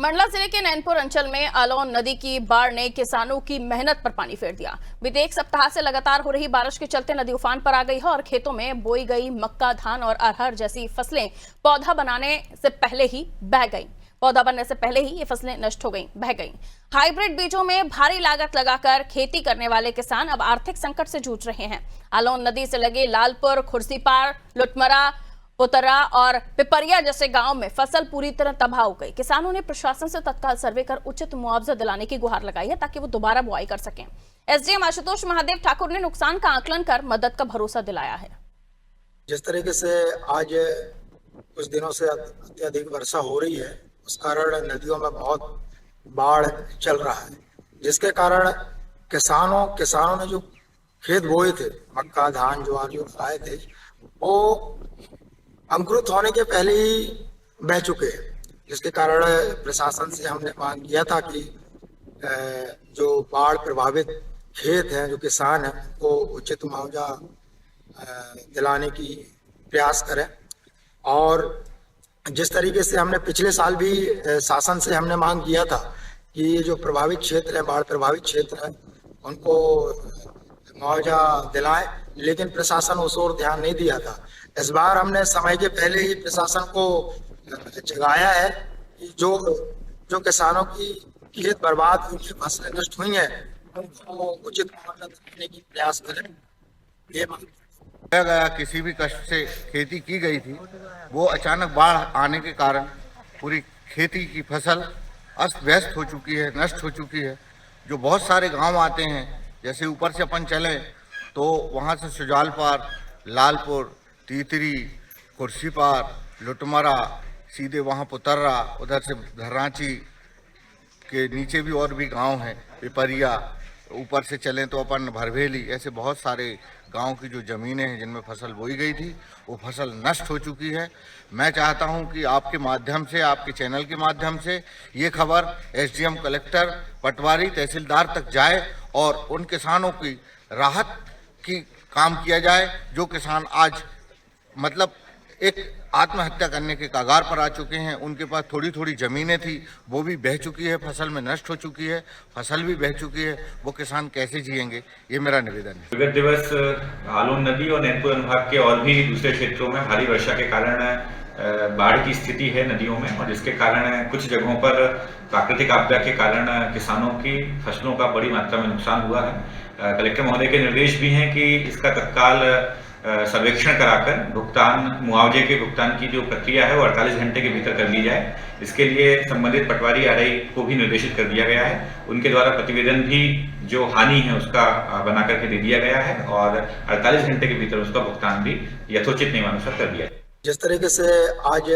मंडला जिले के नैनपुर अंचल में आलोन नदी की बाढ़ ने किसानों की मेहनत पर पानी फेर दिया। बीते एक सप्ताह से लगातार हो रही बारिश के चलते नदी उफान पर आ गई है और खेतों में बोई गई मक्का, धान और अरहर जैसी फसलें पौधा बनने से पहले ही ये फसलें नष्ट हो गईं, बह गईं। हाइब्रिड बीजों में भारी लागत लगाकर खेती करने वाले किसान अब आर्थिक संकट से जूझ रहे हैं। आलोन नदी से लगे लालपुर, खुर्सीपार, लुटमरा, पुतरा और पिपरिया जैसे गांव में फसल पूरी तरह तबाह हो गई। किसानों ने प्रशासन से तत्काल सर्वे कर उचित मुआवजा दिलाने की गुहार लगाई है ताकि वो दोबारा बुआई कर सकें। एसडीएम आशुतोष महादेव ठाकुर ने नुकसान का आकलन कर मदद का भरोसा दिलाया है। जिस तरीके से आज कुछ दिनों से अत्यधिक वर्षा हो रही है, उस कारण नदियों में बहुत बाढ़ चल रहा है, जिसके कारण किसानों ने जो खेत बोए थे, मक्का, धान, ज्वार जो खाए थे, वो अंकुरित होने के पहले ही बह चुके हैं। जिसके कारण प्रशासन से हमने मांग किया था कि जो बाढ़ प्रभावित खेत हैं, जो किसान हैं, उनको उचित मुआवजा दिलाने की प्रयास करें। और जिस तरीके से हमने पिछले साल भी शासन से हमने मांग किया था कि ये जो प्रभावित क्षेत्र है, बाढ़ प्रभावित क्षेत्र है, उनको मुआवजा दिलाएं, लेकिन प्रशासन उस ओर ध्यान नहीं दिया था। इस बार हमने समय के पहले ही प्रशासन को जगाया है कि जो किसानों की खेत बर्बाद, उनकी फसलें नष्ट हुई हैं, उनको उचित मुआवजा देने की प्रयास करें। ये गया किसी भी कष्ट से खेती की गई थी, वो अचानक बाढ़ आने के कारण पूरी खेती की फसल अस्त व्यस्त हो चुकी है, नष्ट हो चुकी है। जो बहुत सारे गांव आते हैं, जैसे ऊपर से अपन चले तो वहाँ से सुजालपार, लालपुर, तीतरी, खुर्सीपार, लुटमरा, सीधे वहाँ पुतर्रा, उधर से धर्राची के नीचे भी और भी गांव हैं, पिपरिया, ऊपर से चलें तो अपन भरभेली, ऐसे बहुत सारे गांव की जो ज़मीनें हैं जिनमें फसल बोई गई थी, वो फसल नष्ट हो चुकी है। मैं चाहता हूं कि आपके माध्यम से, आपके चैनल के माध्यम से ये खबर एसडीएम, कलेक्टर, पटवारी, तहसीलदार तक जाए और उन किसानों की राहत की काम किया जाए जो किसान आज मतलब एक आत्महत्या करने के कगार पर आ चुके हैं। उनके पास थोड़ी थोड़ी ज़मीनें थी, वो भी बह चुकी है, फसल में नष्ट हो चुकी है, फसल भी बह चुकी है। वो किसान कैसे जिएंगे, ये मेरा निवेदन है। विगत दिवस आलोन नदी और नैनपुर अनुभाग के और भी दूसरे क्षेत्रों में भारी वर्षा के कारण बाढ़ की स्थिति है नदियों में, और जिसके कारण कुछ जगहों पर प्राकृतिक आपदा के कारण किसानों की फसलों का बड़ी मात्रा में नुकसान हुआ है। कलेक्टर महोदय के निर्देश भी हैं कि इसका तत्काल सर्वेक्षण कराकर मुआवजे के भुगतान की जो प्रक्रिया है वो 48 घंटे के भीतर कर ली जाए। इसके लिए संबंधित पटवारी आरआई को भी निर्देशित कर दिया गया है। उनके द्वारा प्रतिवेदन भी जो हानि है उसका बना करके दे दिया गया है और 48 घंटे के भीतर उसका भुगतान भी यथोचित नियमानुसार कर दिया जाए। जिस तरीके से आज